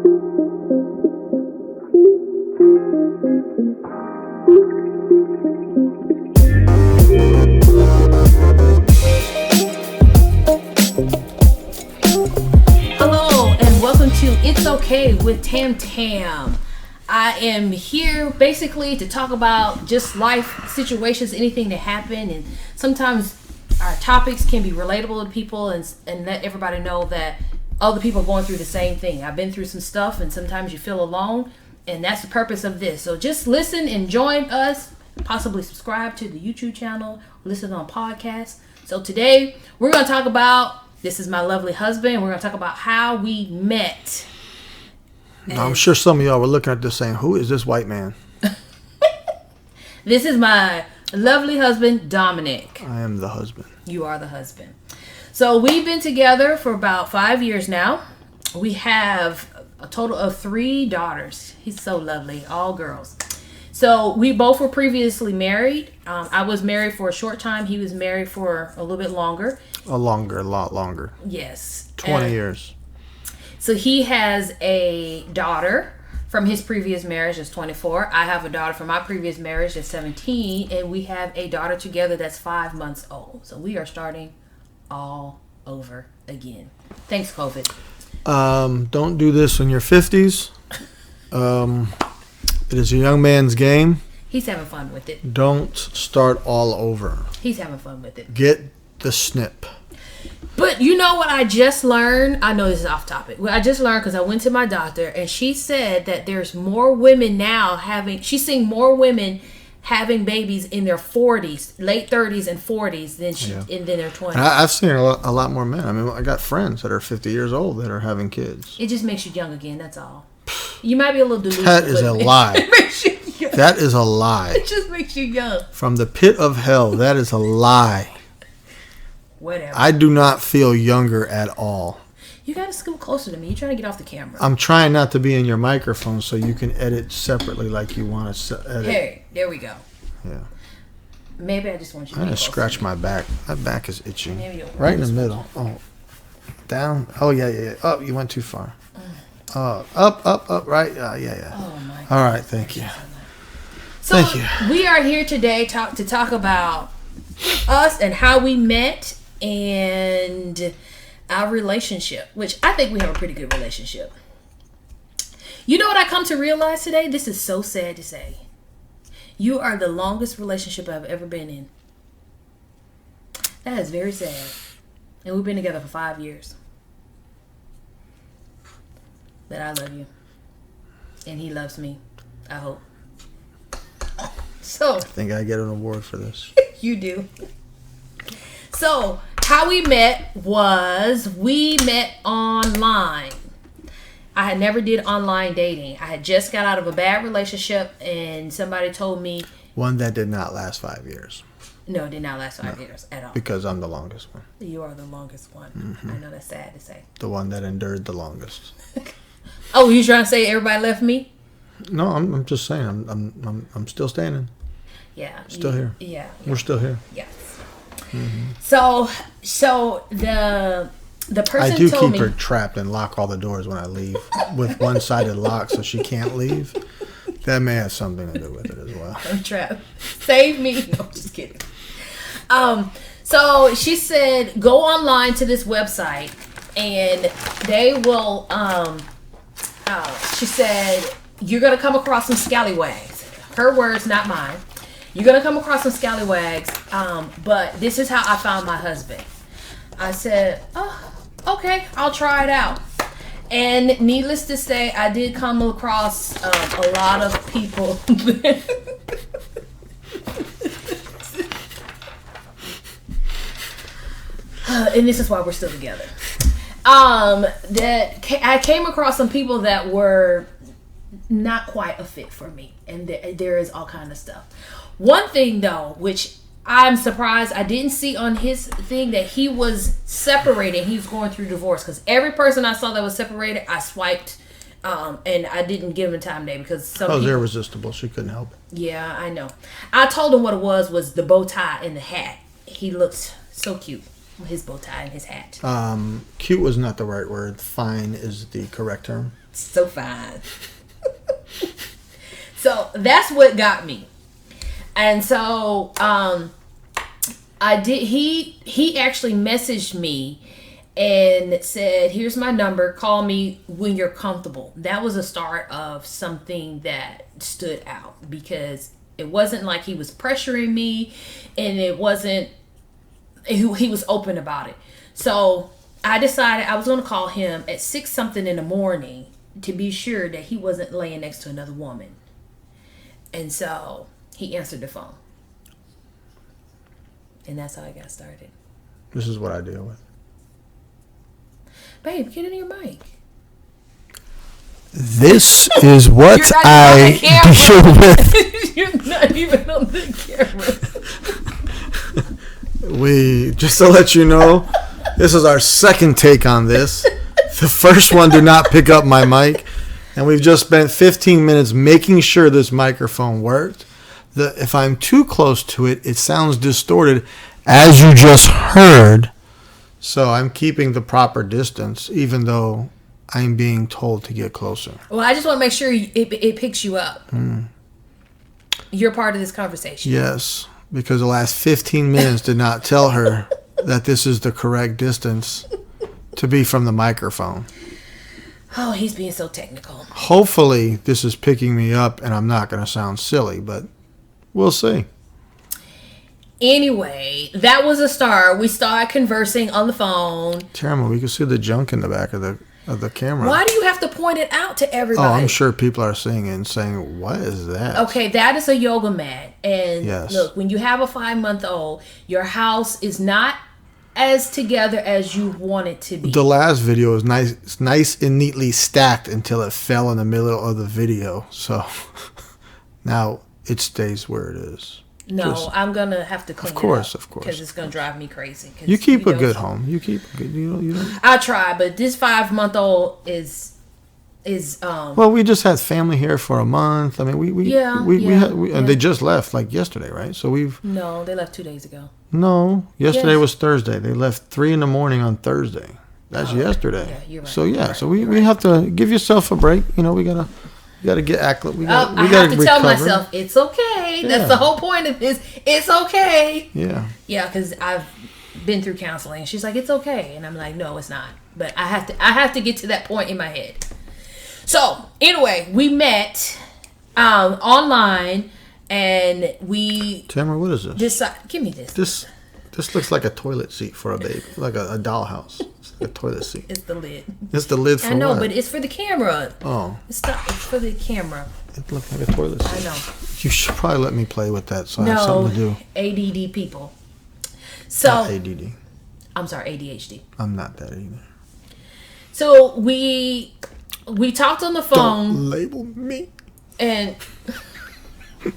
It's Okay with Tam Tam. I am here basically to talk about just life situations, anything that happen, and sometimes our topics can be relatable to people and let everybody know that other people are going through the same thing. I've been through some stuff and sometimes you feel alone, and that's the purpose of this. So just listen and join us, possibly subscribe to the YouTube channel, listen on podcasts. So today we're going to talk about, this is my lovely husband, we're going to talk about how we met. Now, I'm sure some of y'all were looking at this saying, who is this white man? This is my lovely husband, Dominic. I am the husband. You are the husband. So we've been together for about 5 years now. We have a total of 3 daughters. He's so lovely, all girls. So we both were previously married. I was married for a short time. He was married for a little bit longer. A lot longer. Yes. 20 years. So he has a daughter from his previous marriage that's 24. I have a daughter from my previous marriage that's 17. And we have a daughter together that's 5 months old. So we are starting all over again. Thanks, COVID. Don't do this in your 50s. It is a young man's game. He's having fun with it. Don't start all over. He's having fun with it. Get the snip. But you know what I just learned? I know this is off topic. What I just learned, because I went to my doctor and she said that there's more women now she's seeing more women having babies in their 40s, late 30s and 40s than their 20s. I've seen a lot more men. I mean, I got friends that are 50 years old that are having kids. It just makes you young again, that's all. You might be a little delusional. That is a lie. It makes you young. That is a lie. It just makes you young. From the pit of hell, that is a lie. Whatever. I do not feel younger at all. You got to scoot closer to me. You're trying to get off the camera. I'm trying not to be in your microphone so you can edit separately like you want to edit. Hey, there we go. Yeah. Maybe I just want you to I'm going to scratch my back. My back is itching. Right in the middle. Oh. Down. Oh, yeah. Oh, you went too far. Up. Right. Yeah. Oh, my God. All right. Thank you. So thank you. We are here today to talk about us and how we met and our relationship, which I think we have a pretty good relationship. You know what I come to realize today? This is so sad to say. You are the longest relationship I've ever been in. That is very sad. And we've been together for 5 years. But I love you. And he loves me. I hope. So. I think I get an award for this. You do. So, how we met was we met online. I had never did online dating. I had just got out of a bad relationship and somebody told me. One that did not last 5 years. No, it did not last 5 years at all. Because I'm the longest one. You are the longest one. Mm-hmm. I know that's sad to say. The one that endured the longest. Oh, you trying to say everybody left me? No, I'm just saying. I'm still standing. Yeah. Still here. Yeah. We're still here. Yes. Mm-hmm. So the person I do told keep me, her trapped and lock all the doors when I leave with one-sided lock so she can't leave. That may have something to do with it as well. I'm trapped. Save me. No, just kidding. So she said, go online to this website and they will, she said, you're going to come across some scallywags. Her words, not mine. You're going to come across some scallywags, but this is how I found my husband. I said, oh, okay, I'll try it out. And needless to say, I did come across a lot of people. And this is why we're still together. I came across some people that were not quite a fit for me. And there is all kind of stuff. One thing, though, which I'm surprised I didn't see on his thing, that he was separating. He was going through divorce. Because every person I saw that was separated, I swiped. And I didn't give him a time day because some I was people, irresistible. She couldn't help it. Yeah, I know. I told him what it was the bow tie and the hat. He looked so cute with his bow tie and his hat. Cute was not the right word. Fine is the correct term. So fine. So that's what got me. And so I did. He actually messaged me and said, "Here's my number. Call me when you're comfortable." That was a start of something that stood out, because it wasn't like he was pressuring me, and it wasn't. He was open about it. So I decided I was going to call him at 6 something in the morning to be sure that he wasn't laying next to another woman. And so he answered the phone. And that's how I got started. This is what I deal with. Babe, get into your mic. This is what I deal with. You're not even on the camera. Just to let you know, this is our second take on this. The first one did not pick up my mic, and we've just spent 15 minutes making sure this microphone worked. If I'm too close to it, it sounds distorted, as you just heard. So I'm keeping the proper distance, even though I'm being told to get closer. Well, I just want to make sure it picks you up. You're part of this conversation. Yes, because the last 15 minutes did not tell her that this is the correct distance to be from the microphone. Oh, he's being so technical. Hopefully, this is picking me up and I'm not going to sound silly, but we'll see. Anyway, that was a start. We started conversing on the phone. Terrible. We can see the junk in the back of the camera. Why do you have to point it out to everybody? Oh, I'm sure people are seeing it and saying, what is that? Okay, that is a yoga mat. And yes. Look, when you have a 5-month-old, your house is not as together as you want it to be. The last video was nice and neatly stacked until it fell in the middle of the video. So now it stays where it is. No, I'm going to have to clean it up. Of course. Because it's going to drive me crazy. You keep a good home. You keep a good, you know. I try, but this 5-month-old is well, we just had family here for a month. I mean, we and they just left like yesterday, right? So No, they left 2 days ago. No, yesterday was Thursday. They left 3 a.m. on Thursday. That's yesterday. Yeah, you're right. So so we have to give yourself a break. You know, we gotta get acclimated. I have to tell myself it's okay. Yeah. That's the whole point of this. It's okay. Yeah. Yeah, because I've been through counseling. She's like, it's okay, and I'm like, no, it's not. But I have to get to that point in my head. So anyway, we met online, and we. Tamara, what is this? Give me this. This looks like a toilet seat for a baby, like a dollhouse. It's like a toilet seat. It's the lid. It's the lid for what? I know, but it's for the camera. Oh. It's for the camera. It looks like a toilet seat. I know. You should probably let me play with that so I have something to do. ADD people. So. Not ADD. I'm sorry, ADHD. I'm not that either. So we talked on the phone. Don't label me. And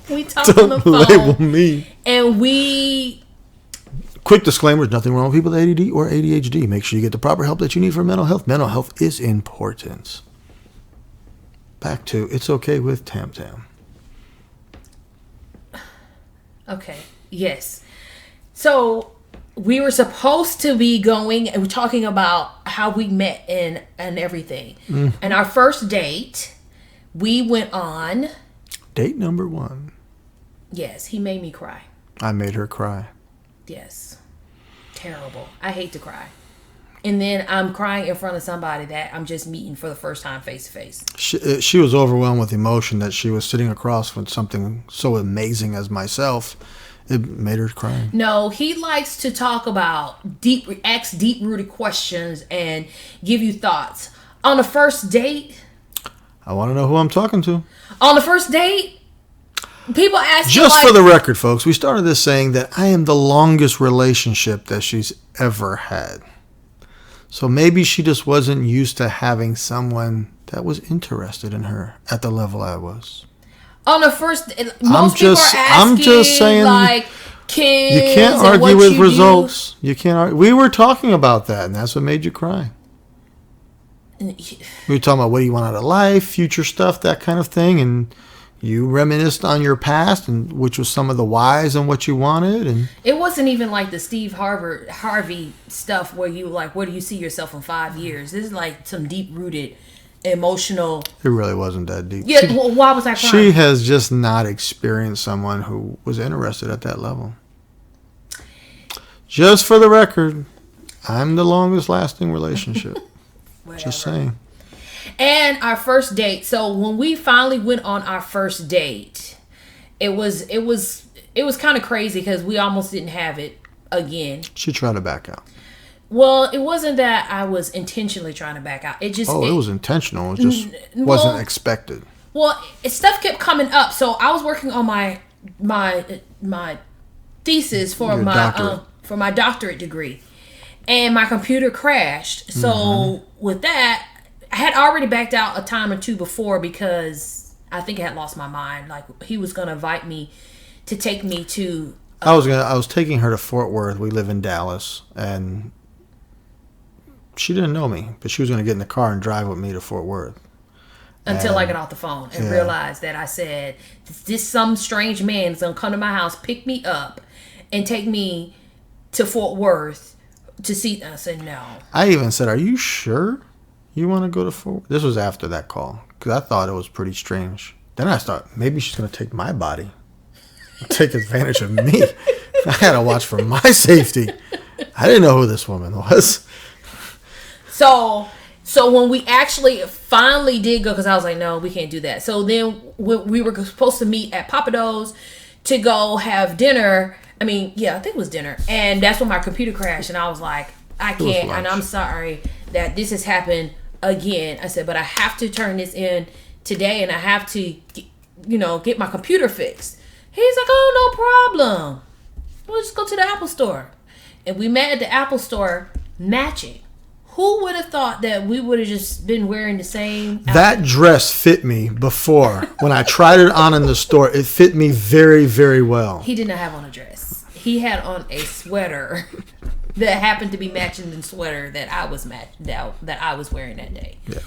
we talked on the phone. Don't label me. And we. Quick disclaimer, there's nothing wrong with people with ADD or ADHD. Make sure you get the proper help that you need for mental health. Mental health is important. Back to It's Okay with Tam Tam. Okay. Yes. So we were supposed to be going and we're talking about how we met and everything. And our first date, we went on. Date number 1. Yes, he made me cry. I made her cry. Yes. Terrible. I hate to cry. And then I'm crying in front of somebody that I'm just meeting for the first time face to face. She was overwhelmed with emotion that she was sitting across from something so amazing as myself. It made her cry. No, he likes to talk about ask deep-rooted questions and give you thoughts. On the first date. I want to know who I'm talking to. On the first date. People ask just for the record, folks, we started this saying that I am the longest relationship that she's ever had. So maybe she just wasn't used to having someone that was interested in her at the level I was. On the first, most people are asking, I'm just saying, like, kids. You can't argue with results. You can't argue. We were talking about that, and that's what made you cry. We were talking about what do you want out of life, future stuff, that kind of thing, and you reminisced on your past, and which was some of the whys and what you wanted. And it wasn't even like the Steve Harvey stuff where you like, where do you see yourself in 5 years? This is like some deep-rooted emotional. It really wasn't that deep. Yeah, why was I crying? She has just not experienced someone who was interested at that level. Just for the record, I'm the longest lasting relationship. Just saying. And our first date. So when we finally went on our first date, it was kind of crazy because we almost didn't have it again. She tried to back out. Well, it wasn't that I was intentionally trying to back out. It was intentional. It just wasn't expected. Well, stuff kept coming up. So I was working on my thesis for my doctorate degree, and my computer crashed. So with that, I had already backed out a time or two before because I think I had lost my mind. Like, he was going to invite me to take me to. I was taking her to Fort Worth. We live in Dallas, and she didn't know me, but she was going to get in the car and drive with me to Fort Worth. Until I got off the phone and realized that I said, this some strange man is going to come to my house, pick me up, and take me to Fort Worth to see. I said, no. I even said, are you sure you want to go to Fort Worth? This was after that call, because I thought it was pretty strange. Then I thought, maybe she's going to take my body, take advantage of me. I had to watch for my safety. I didn't know who this woman was. So when we actually finally did go, because I was like, no, we can't do that. So then we were supposed to meet at Papado's to go have dinner. I think it was dinner. And that's when my computer crashed. And I was like, I can't. And I'm sorry that this has happened again. I said, but I have to turn this in today. And I have to, get my computer fixed. He's like, oh, no problem. We'll just go to the Apple store. And we met at the Apple store matching. Who would have thought that we would have just been wearing the same outfit? That dress fit me before. When I tried it on in the store, it fit me very, very well. He did not have on a dress. He had on a sweater that happened to be matching the sweater that I was wearing that day. Yeah.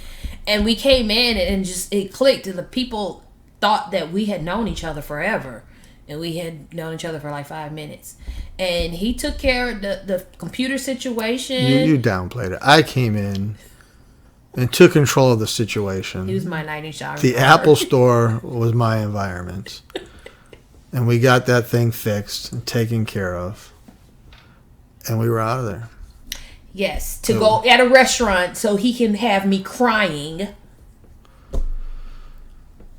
And we came in and just it clicked, and the people thought that we had known each other forever. And we had known each other for like 5 minutes. And he took care of the computer situation. You downplayed it. I came in and took control of the situation. He was my knight in shining armor. The Apple store was my environment. And we got that thing fixed and taken care of. And we were out of there. Yes, to go at a restaurant so he can have me crying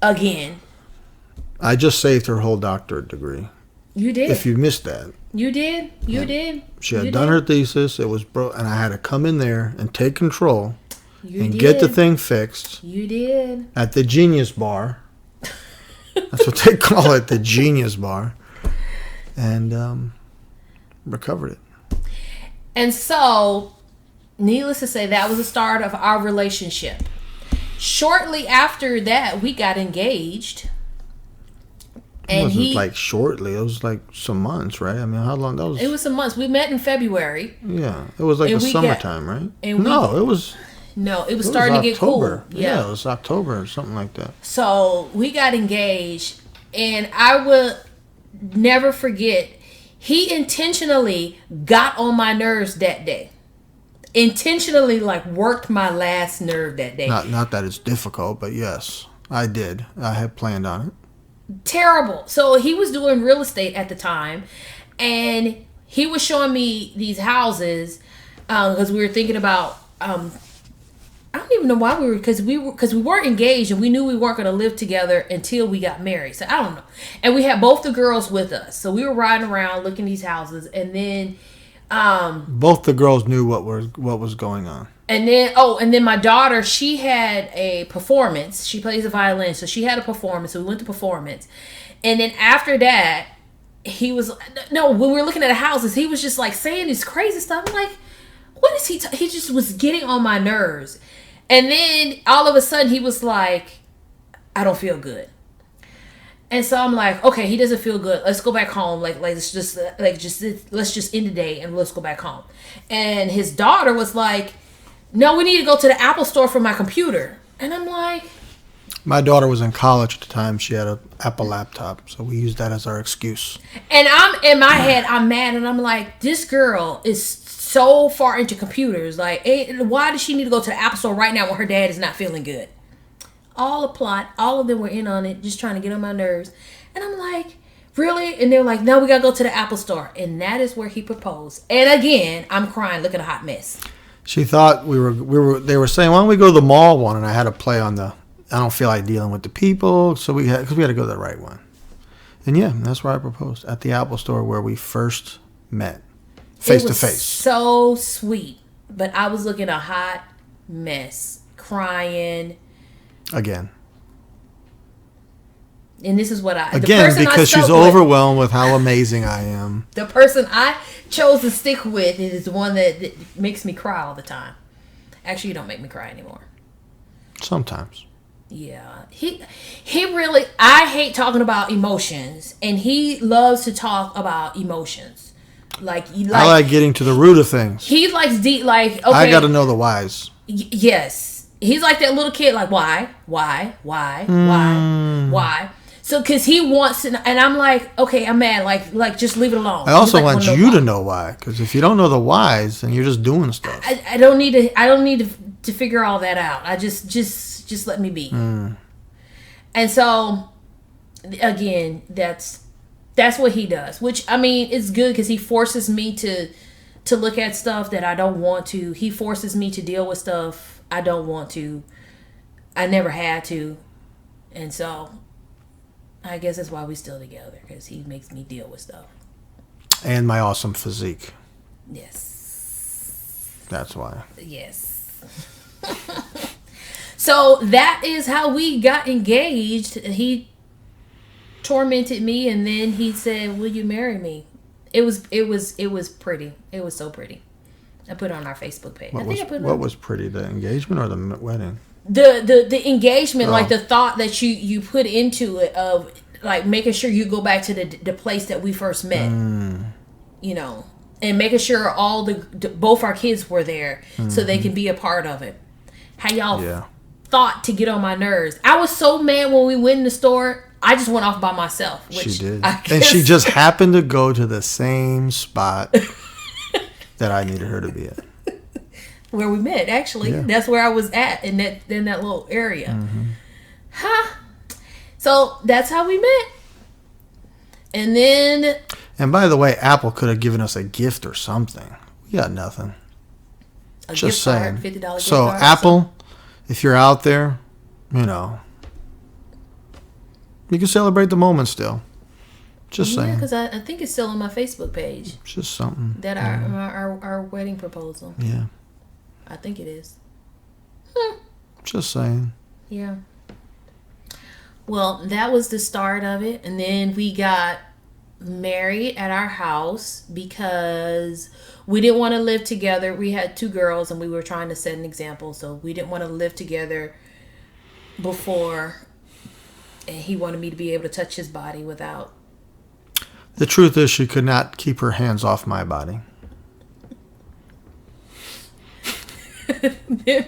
again. I just saved her whole doctorate degree. You did. If you missed that. You did. You did. She had done her thesis. It was and I had to come in there and take control and get the thing fixed. You did. At the Genius Bar. That's what they call it, the Genius Bar. And recovered it. And so, needless to say, that was the start of our relationship. Shortly after that, we got engaged. It wasn't like shortly. It was like some months, right? I mean, how long that was? It was some months. We met in February. Yeah, it was like the summertime, right? It was starting to get cool. Yeah, it was October or something like that. So we got engaged, and I will never forget. He intentionally got on my nerves that day. Intentionally, worked my last nerve that day. Not that it's difficult, but yes, I did. I had planned on it. Terrible. So he was doing real estate at the time, and he was showing me these houses because we were thinking about. I don't even know why because we weren't engaged, and we knew we weren't going to live together until we got married. So I don't know. And we had both the girls with us, so we were riding around looking at these houses, and then both the girls knew what was going on. And then my daughter, she had a performance. She plays the violin, so she had a performance. So we went to performance. And then after that, when we were looking at the houses, he was just saying this crazy stuff. I'm like, what is he? He just was getting on my nerves. And then all of a sudden, he was like, I don't feel good. And so I'm like, okay, he doesn't feel good. Let's go back home. Let's just end the day and let's go back home. And his daughter was like, no, we need to go to the Apple store for my computer. And I'm like... My daughter was in college at the time. She had an Apple laptop. So we used that as our excuse. And I'm in my head, I'm mad. And I'm like, this girl is so far into computers. Like, why does she need to go to the Apple Store right now when her dad is not feeling good? All a plot. All of them were in on it, just trying to get on my nerves. And I'm like, really? And they're like, no, we gotta go to the Apple Store. And that is where he proposed. And again, I'm crying, looking a hot mess. She thought they were saying, why don't we go to the mall one? And I had to play on I don't feel like dealing with the people. So because we had to go to the right one. And yeah, that's where I proposed, at the Apple Store where we first met, face to face. So sweet. But I was looking a hot mess, crying. Again. And this is what because she's overwhelmed with how amazing I am. The person I chose to stick with is the one that makes me cry all the time. Actually, you don't make me cry anymore. Sometimes. Yeah. He really, I hate talking about emotions, and he loves to talk about emotions. I like getting to the root of things. He likes okay. I got to know the whys. Yes. He's like that little kid, like, why? So, because he wants to, and I'm like, okay, I'm mad. Like, just leave it alone. I also want you to know why, because if you don't know the whys, then you're just doing stuff. I don't need to figure all that out. I just let me be. And so, again, that's what he does. Which, I mean, it's good because he forces me to look at stuff that I don't want to. He forces me to deal with stuff I don't want to. I never had to, and so. I guess that's why we still together, because he makes me deal with stuff. And my awesome physique. Yes. That's why. Yes. So that is how we got engaged. He tormented me, and then he said, "Will you marry me?" It was pretty. It was so pretty. I put it on our Facebook page. What was pretty? The engagement or the wedding? The engagement, like the thought that you put into it of like making sure you go back to the place that we first met, you know, and making sure both our kids were there so they can be a part of it. How y'all thought to get on my nerves. I was so mad when we went in the store. I just went off by myself. Which she did, and she just happened to go to the same spot that I needed her to be at. Where we met, actually. Yeah. That's where I was at in that little area. Huh? So that's how we met. And then... And by the way, Apple could have given us a gift or something. We got nothing. Just saying. $50 gift card. So Apple, if you're out there, you know, you can celebrate the moment still. Just saying. Because I think it's still on my Facebook page. Just something. That our wedding proposal. Yeah. I think it is. Just saying. Yeah. Well, that was the start of it. And then we got married at our house because we didn't want to live together. We had 2 girls and we were trying to set an example. So we didn't want to live together before. And he wanted me to be able to touch his body without. The truth is she could not keep her hands off my body.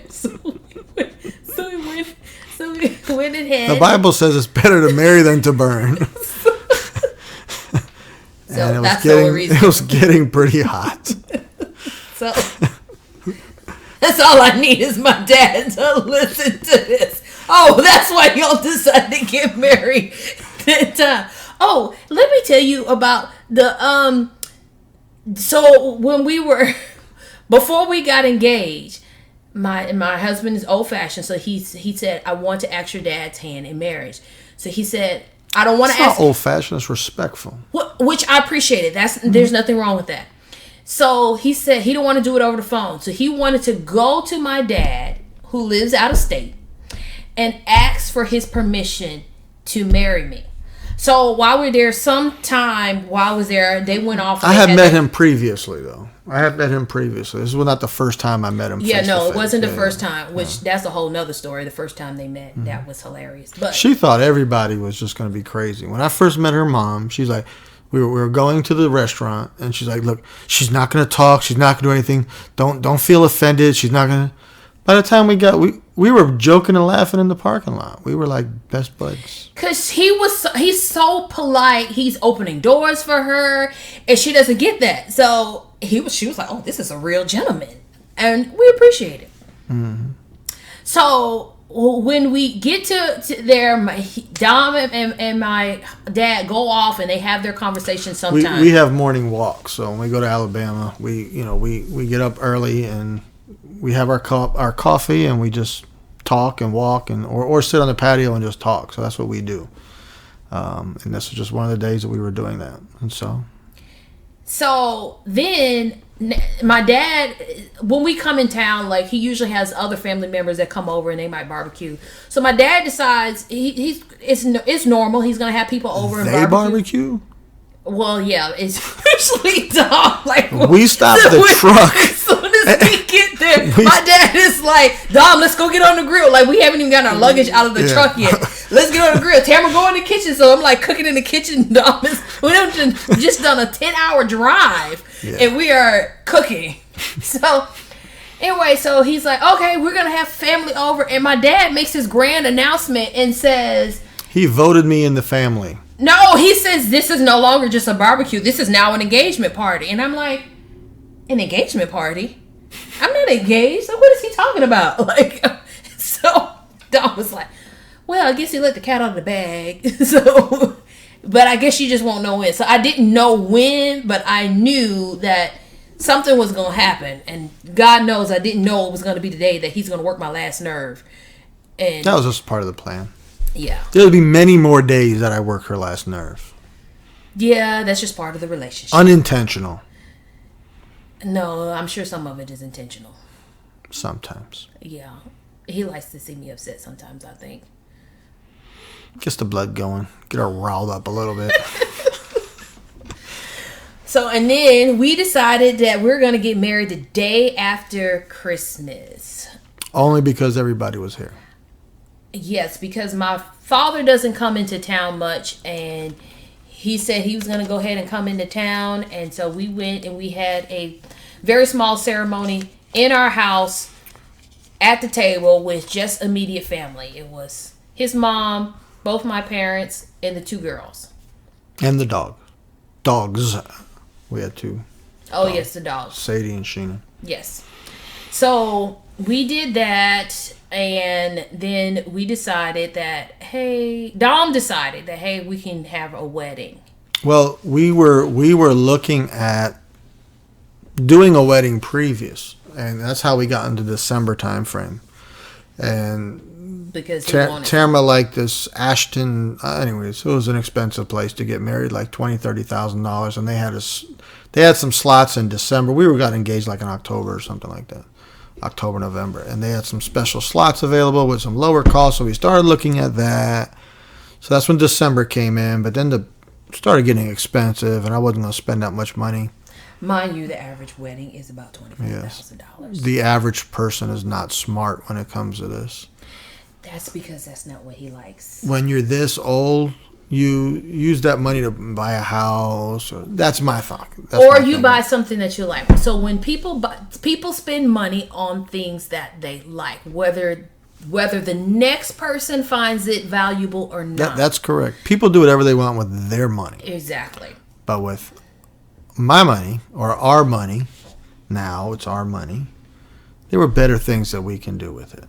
so we went ahead. The Bible says it's better to marry than to burn. And it was getting pretty hot. So that's all I need is my dad to listen to this. Oh, that's why y'all decided to get married that time. Oh, let me tell you about the so when we were before we got engaged. My husband is old fashioned, so he said, I want to ask your dad's hand in marriage. So he said, I don't want to ask. It's not old fashioned, it's respectful. Which I appreciated. There's nothing wrong with that. So he said he don't want to do it over the phone. So he wanted to go to my dad, who lives out of state, and ask for his permission to marry me. So while we were there, they went off. I had met him previously, though. This was not the first time I met him. Yeah, no, it wasn't the first time, which that's a whole nother story. The first time they met, that was hilarious. But she thought everybody was just going to be crazy. When I first met her mom, she's like, we were going to the restaurant, and she's like, look, she's not going to talk. She's not going to do anything. Don't feel offended. She's not going to. By the time we were joking and laughing in the parking lot. We were like best buds. Cause he's so polite. He's opening doors for her, and she doesn't get that. So she was like, oh, this is a real gentleman. And we appreciate it. Mm-hmm. So when we get to there, Dom and my dad go off and they have their conversation sometime. We have morning walks. So when we go to Alabama, we get up early and we have our coffee and we just talk and walk or sit on the patio and just talk. So that's what we do. And this was just one of the days that we were doing that. And so then my dad, when we come in town, like he usually has other family members that come over and they might barbecue. So my dad decides it's normal. He's gonna have people over and barbecue. Well, yeah, it's usually Dom. Like we stopped the truck. As soon as we get there, my dad is like, Dom, let's go get on the grill. Like we haven't even gotten our luggage out of the truck yet. Let's get on the grill. Tamara, go in the kitchen. So I'm like cooking in the kitchen. Dom we have just done a 10-hour drive and we are cooking. So anyway, so he's like, okay, we're gonna have family over, and my dad makes his grand announcement and says he voted me in the family. No, he says this is no longer just a barbecue. This is now an engagement party. And I'm like, an engagement party? I'm not engaged. So what is he talking about? Like, so Dom was like, well, I guess he let the cat out of the bag. So, but I guess you just won't know when. So I didn't know when, but I knew that something was going to happen. And God knows I didn't know it was going to be the day that he's going to work my last nerve. And that was just part of the plan. Yeah. There'll be many more days that I work her last nerve. Yeah, that's just part of the relationship. Unintentional. No, I'm sure some of it is intentional. Sometimes. Yeah. He likes to see me upset sometimes, I think. Gets the blood going. Get her riled up a little bit. So, and then we decided that we're going to get married the day after Christmas. Only because everybody was here. Yes, because my father doesn't come into town much, and he said he was going to go ahead and come into town, and so we went and we had a very small ceremony in our house at the table with just immediate family. It was his mom, both my parents, and the 2 girls. And the dog. Dogs. We had 2. Oh, yes, the dogs. Sadie and Sheena. Yes. So we did that. And then we decided that, Dom decided that, we can have a wedding. Well, we were looking at doing a wedding previous, and that's how we got into December time frame. And because Tamara liked this Ashton. Anyways, it was an expensive place to get married, like $20,000-$30,000, and they had some slots in December. We got engaged like in October or something like that. October, November, and they had some special slots available with some lower costs, so we started looking at that. So that's when December came in, but then started getting expensive, and I wasn't going to spend that much money. Mind you, the average wedding is about $25,000. Yes. The average person is not smart when it comes to this. That's because that's not what he likes. When you're this old, you use that money to buy a house. That's my thought. Or you buy something that you like. So when people spend money on things that they like, whether the next person finds it valuable or not. That's correct. People do whatever they want with their money. Exactly. But with my money, or our money, now it's our money, there were better things that we can do with it.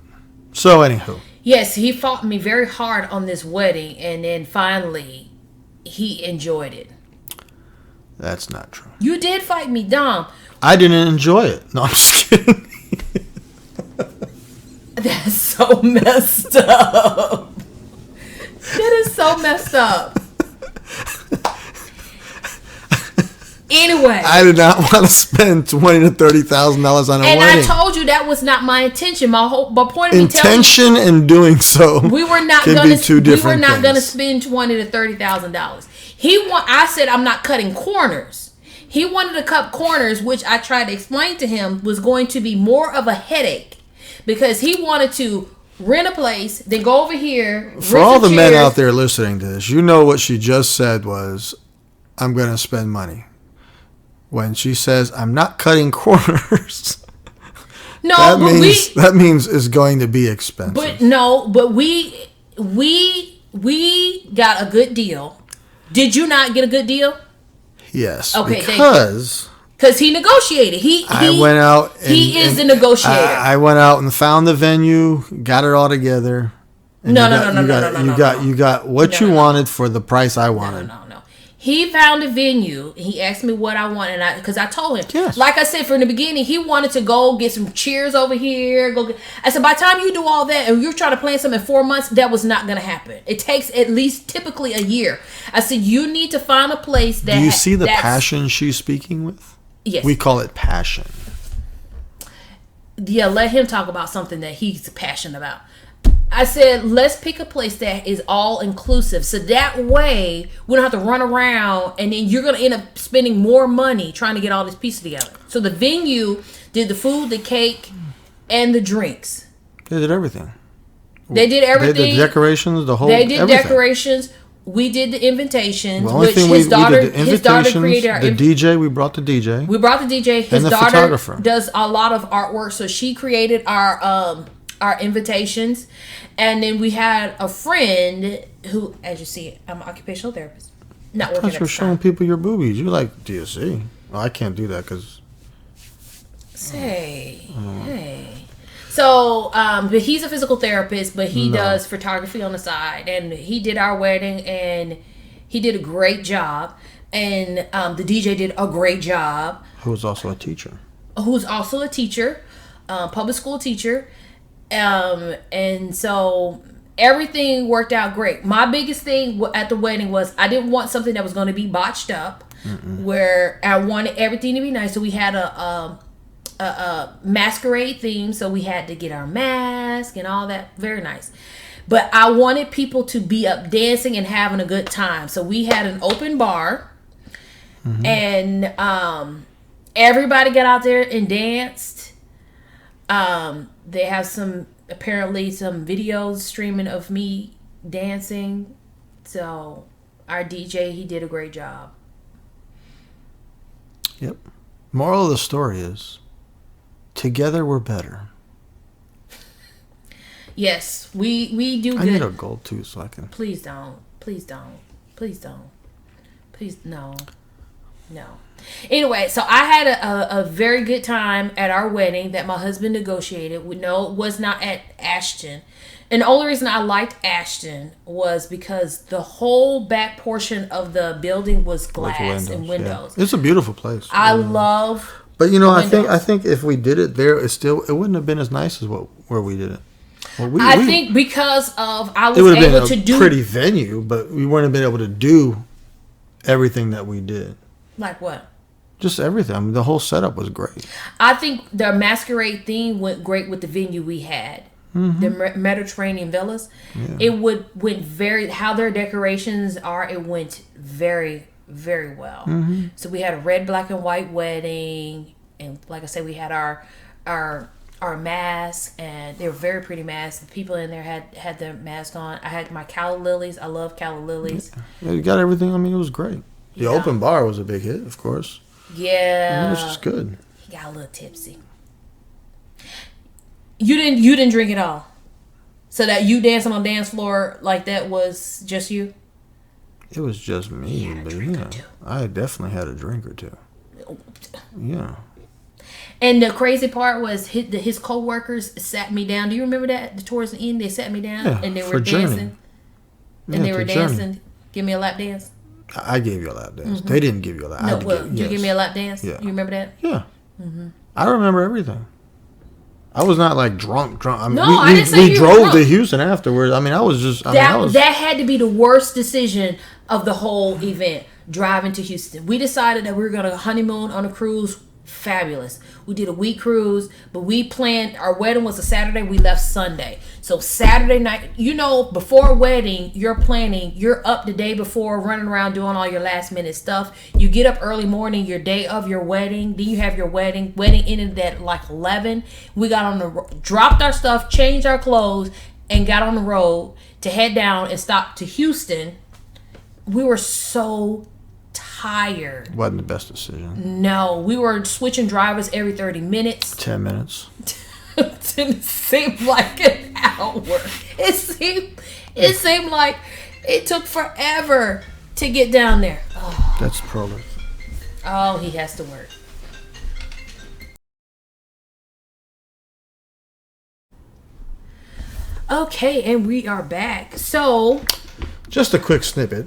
So anywho. Yes, he fought me very hard on this wedding, and then finally, he enjoyed it. That's not true. You did fight me, Dom. I didn't enjoy it. No, I'm just kidding. That's so messed up. That is so messed up. Anyway, I did not want to spend $20,000 to $30,000 on a wedding. And I told you that was not my intention. My point of me intention and doing so we were not can be two different We were not going to things. spend $20,000 to $30,000. I said I'm not cutting corners. He wanted to cut corners, which I tried to explain to him was going to be more of a headache because he wanted to rent a place, then go over here. For all the men out there listening to this, you know what she just said was, "I'm going to spend money." When she says, "I'm not cutting corners," that means it's going to be expensive. But we got a good deal. Did you not get a good deal? Yes, okay, because Because he negotiated. I went out. He is the negotiator. I went out and found the venue, got it all together. No. You got what you wanted for the price I wanted. No. He found a venue. He asked me what I wanted, because I told him, yes. Like I said from the beginning, he wanted to go get some cheers over here. I said, by the time you do all that and you're trying to plan something in 4 months, that was not going to happen. It takes at least typically a year. I said, you need to find a place that. Do you see the passion she's speaking with? Yes. We call it passion. Yeah, let him talk about something that he's passionate about. I said, let's pick a place that is all inclusive. So that way, we don't have to run around and then you're going to end up spending more money trying to get all this pieces together. So the venue did the food, the cake, and the drinks. They did everything. They did everything. They did the decorations, the whole They did everything. Decorations. We did the invitations, The which his daughter created our DJ. We brought the DJ. We brought the DJ. His and the daughter photographer does a lot of artwork, so she created our invitations. And then we had a friend who, as you see, I'm an occupational therapist. Not working at the time. Showing people your boobies. You like DSC. Well, I can't do that because. Hey. So, but he's a physical therapist, but he does photography on the side. And he did our wedding, and he did a great job. And the DJ did a great job. Who was also a teacher. Public school teacher. And so everything worked out great. My biggest thing at the wedding was I didn't want something that was going to be botched up. Where I wanted everything to be nice. So we had a masquerade theme. So we had to get our mask and all that. Very nice. But I wanted people to be up dancing and having a good time. So we had an open bar. And everybody got out there and danced. They have apparently some videos streaming of me dancing. So our DJ, he did a great job. Yep. Moral of the story is, together we're better. Yes, we do good. I need a gold too so I can. Please don't. No. Anyway, so I had a very good time at our wedding that my husband negotiated. No, it was not at Ashton. And the only reason I liked Ashton was because the whole back portion of the building was glass and windows. Yeah. It's a beautiful place. I love. But I think if we did it there, it wouldn't have been as nice as where we did it. Well, I think because of I was able to do. It would have been a pretty venue, but we wouldn't have been able to do everything that we did. Like what? Just everything. I mean, the whole setup was great. I think the masquerade theme went great with the venue we had. The Mediterranean villas. Yeah. It went how their decorations are. It went very, very well. So we had a red, black, and white wedding, and like I said, we had our masks, and they were very pretty masks. The people in there had their masks on. I had my calla lilies. I love calla lilies. Yeah, you got everything. I mean, it was great. The open bar was a big hit, of course. Yeah, it was just good. He got a little tipsy. You didn't drink at all, so that you dancing on dance floor like that was just you. It was just me, but yeah, I definitely had a drink or two. Yeah. And the crazy part was his co-workers sat me down. Do you remember that? Towards the end, they sat me down and they were dancing. Give me a lap dance. I gave you a lap dance. They didn't give you a lap. Did you give me a lap dance? Yeah. You remember that? Yeah. I remember everything. I was not like drunk. I mean, I didn't say we drove to Houston afterwards. I mean, I was just. That had to be the worst decision of the whole event. Driving to Houston, we decided that we were going to honeymoon on a cruise. Fabulous. We did a week cruise, but we planned our wedding was a Saturday. We left Sunday. So Saturday night, before a wedding, you're planning. You're up the day before, running around doing all your last minute stuff. You get up early morning, your day of your wedding. Then you have your wedding. Wedding ended at like 11. We got dropped our stuff, changed our clothes, and got on the road to head down and stop to Houston. We were so tired. Wasn't the best decision. No, we were switching drivers every 30 minutes. 10 minutes. It seemed like an hour. It seemed like it took forever to get down there. That's prolific. Oh, he has to work. Okay, and we are back. So, just a quick snippet.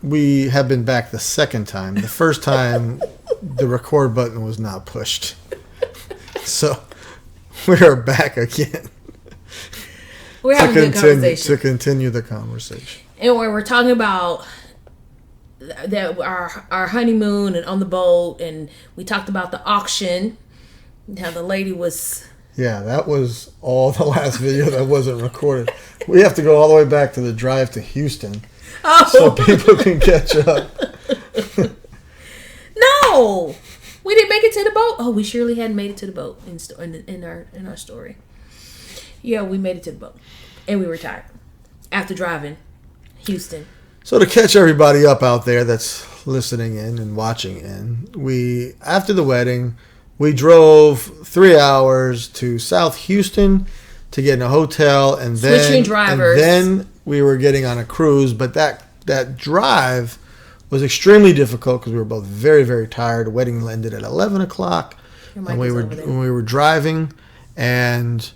We have been back the second time. The first time, the record button was not pushed. So, we are back again. We're having a good conversation. To continue the conversation. Anyway, we're talking about that our honeymoon and on the boat, and we talked about the auction. How the lady was... Yeah, that was all the last video that wasn't recorded. We have to go all the way back to the drive to Houston so people can catch up. No! We didn't make it to the boat. Oh, we surely hadn't made it to the boat in our story. Yeah, we made it to the boat. And we were tired after driving Houston. So to catch everybody up out there that's listening in and watching in, after the wedding... We drove 3 hours to South Houston to get in a hotel, and then switching drivers. And then we were getting on a cruise. But that drive was extremely difficult because we were both very, very tired. The wedding ended at 11 o'clock, and we were driving, and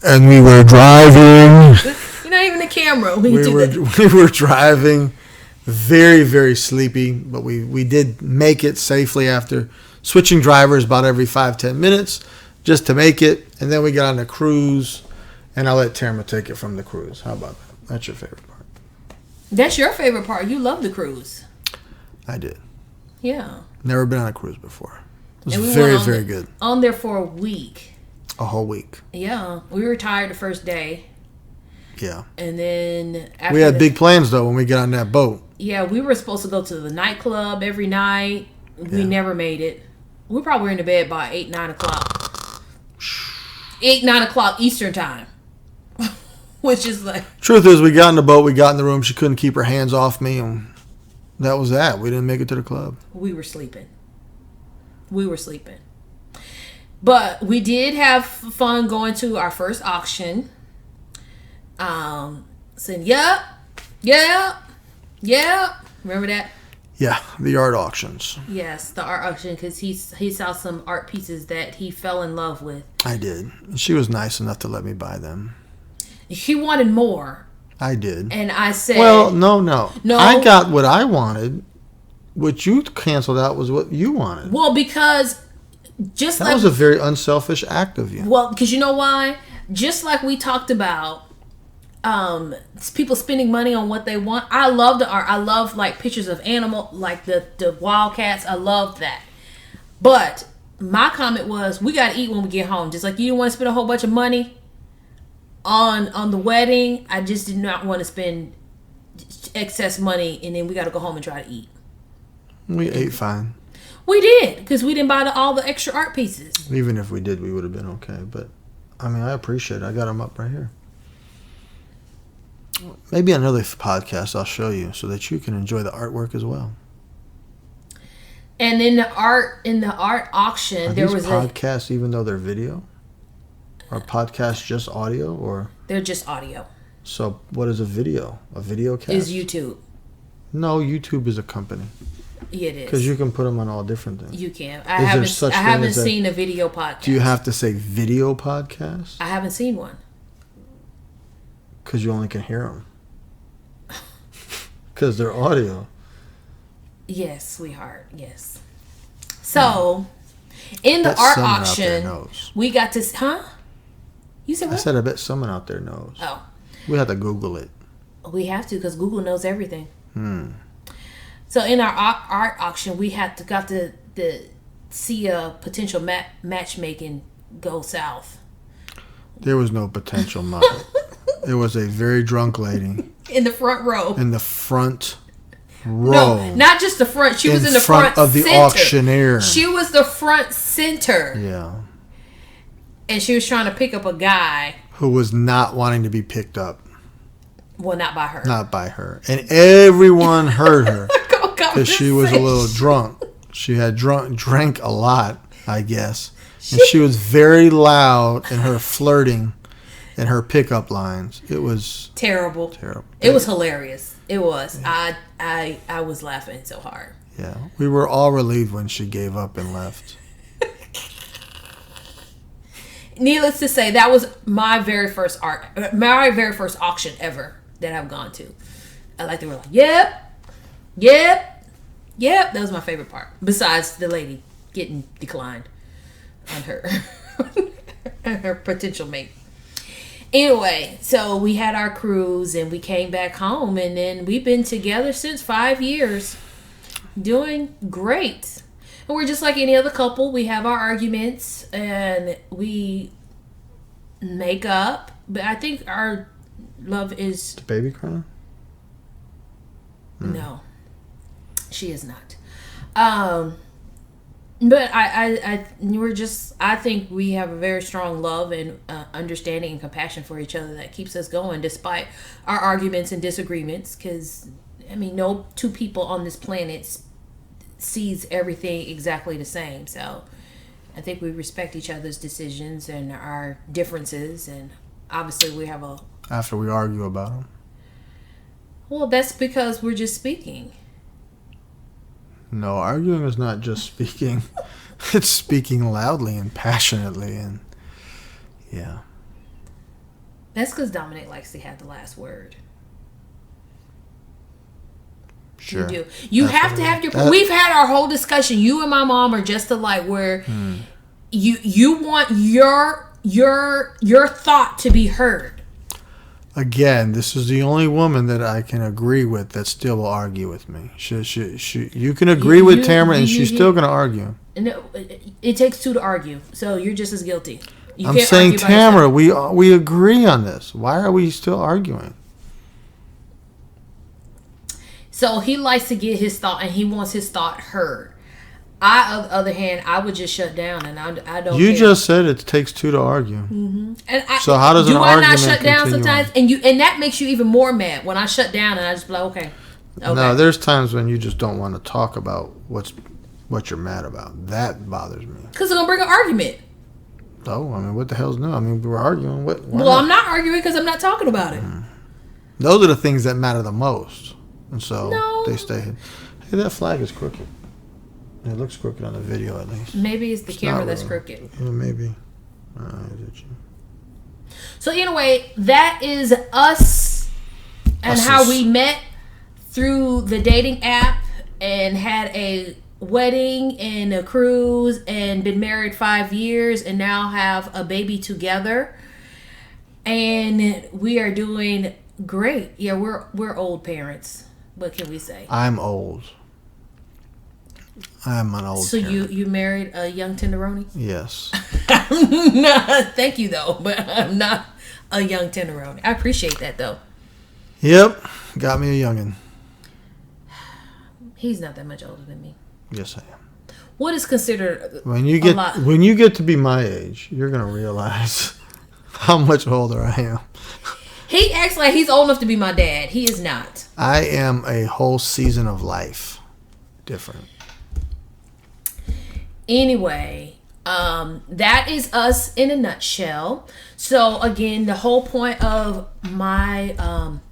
we were driving. You're not even the camera. We were driving, very, very sleepy, but we did make it safely after switching drivers about every 5-10 minutes just to make it. And then we got on the cruise, and I'll let Tamara take it from the cruise. How about that? That's your favorite part. That's your favorite part. You love the cruise. I did. Yeah. Never been on a cruise before. It was very, very good. On there for a week. A whole week. Yeah. We were tired the first day. Yeah. And then after we had big plans, though, when we got on that boat. Yeah, we were supposed to go to the nightclub every night. We never made it. We probably were in the bed by 8, 9 o'clock. 8, 9 o'clock Eastern time. Which is like... Truth is, we got in the boat, we got in the room, she couldn't keep her hands off me, and that was that. We didn't make it to the club. We were sleeping. But we did have fun going to our first auction. Saying, yep. Remember that? Yeah, the art auctions. Yes, the art auction, because he saw some art pieces that he fell in love with. I did. She was nice enough to let me buy them. He wanted more. I did. And I said... Well, no. I got what I wanted. What you canceled out was what you wanted. Well, because that was a very unselfish act of you. Well, because you know why? Just like we talked about, people spending money on what they want. I love the art. I love like pictures of animal, like the wildcats. I love that. But my comment was, we got to eat when we get home. Just like you didn't want to spend a whole bunch of money on the wedding. I just did not want to spend excess money, and then we got to go home and try to eat. We ate fine. We did, because we didn't buy all the extra art pieces. Even if we did, we would have been okay. But I mean, I appreciate it. I got them up right here. Maybe another podcast I'll show you so that you can enjoy the artwork as well. And in the art auction, there was podcasts, even though they're video, or podcasts just audio, or they're just audio. So what is a video? A video cast is YouTube. No, YouTube is a company. Yeah, it is, because you can put them on all different things. You can. I haven't seen a video podcast. Do you have to say video podcast? I haven't seen one. Because you only can hear them. Because they're audio. Yes, sweetheart. Yes. So, in the art auction, we got to... Huh? You said what? I said I bet someone out there knows. Oh. We have to Google it. We have to, because Google knows everything. So, in our art auction, we got to see a potential matchmaking go south. There was no potential model. It was a very drunk lady. In the front row. In the front row. No, not just the front. She was in the front of the center. Auctioneer. She was the front center. Yeah. And she was trying to pick up a guy. Who was not wanting to be picked up. Well, not by her. Not by her. And everyone heard her. Because she was a little drunk. She had drank a lot, I guess. And she was very loud in her flirting and her pickup lines. It was terrible. Terrible. It was hilarious. It was. Yeah. I was laughing so hard. Yeah. We were all relieved when she gave up and left. Needless to say, that was my very first auction ever that I've gone to. I like they were like, yep. That was my favorite part. Besides the lady getting declined on her potential mate. Anyway, so we had our cruise and we came back home, and then we've been together since 5 years, doing great. And we're just like any other couple. We have our arguments and we make up. But I think our love is... The baby crying? No, she is not. But I think we have a very strong love and understanding and compassion for each other that keeps us going despite our arguments and disagreements. Because, I mean, no two people on this planet sees everything exactly the same. So I think we respect each other's decisions and our differences. And obviously we have a... After we argue about them. Well, that's because we're just speaking. No, arguing is not just speaking. It's speaking loudly and passionately, and yeah. That's because Dominic likes to have the last word. Sure. You do. You have to have your... We've had our whole discussion. You and my mom are just alike, where you want your thought to be heard. Again, this is the only woman that I can agree with that still will argue with me. You can agree with Tamara, and she's still going to argue. No, it takes two to argue, so you're just as guilty. I'm saying, Tamara, we agree on this. Why are we still arguing? So he likes to get his thought, and he wants his thought heard. I, on the other hand, I would just shut down, and I don't. You care. Just said it takes two to argue. Mm-hmm. So how does an argument not shut down continue sometimes? On? And that makes you even more mad when I shut down, and I just be like, okay. No, there's times when you just don't want to talk about what you're mad about. That bothers me. Because it's gonna bring an argument. Oh, I mean, what the hell's new? I mean, we're arguing. I'm not arguing because I'm not talking about it. Those are the things that matter the most, and so they stay. Hey, that flag is crooked. It looks crooked on the video, at least. Maybe it's the camera that's crooked. Yeah, maybe. So anyway, that is us and how we met through the dating app and had a wedding and a cruise and been married 5 years and now have a baby together. And we are doing great. Yeah, we're old parents. What can we say? I'm old. I'm an old parent. So you married a young tenderoni? Yes. Thank you, though, but I'm not a young tenderoni. I appreciate that, though. Yep. Got me a youngin'. He's not that much older than me. Yes, I am. What is considered when you get to be my age, you're going to realize how much older I am. He acts like he's old enough to be my dad. He is not. I am a whole season of life different. Anyway, that is us in a nutshell. So again, the whole point of my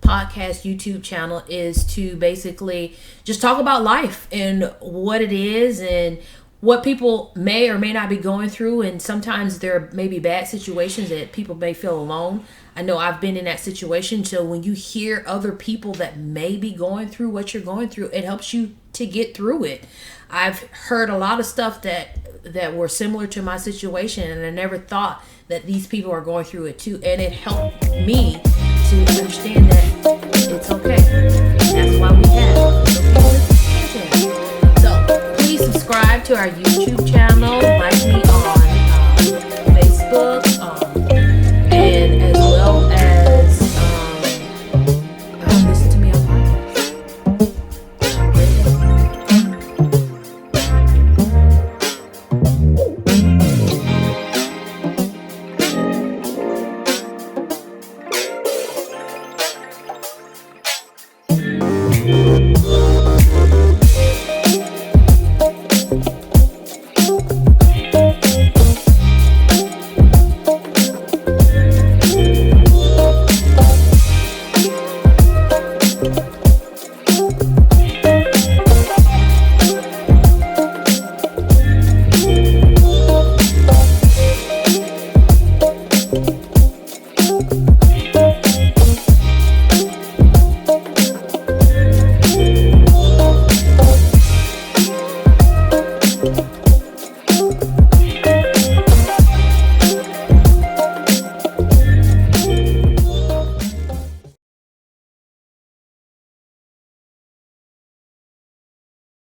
podcast YouTube channel is to basically just talk about life and what it is and what people may or may not be going through. And sometimes there may be bad situations that people may feel alone. I know I've been in that situation. So when you hear other people that may be going through what you're going through, it helps you to get through it. I've heard a lot of stuff that were similar to my situation, and I never thought that these people are going through it too. And it helped me to understand that it's okay. That's why we have it. So please subscribe to our YouTube channel, like me on Facebook, and as well as listen to me on podcasts. Bye.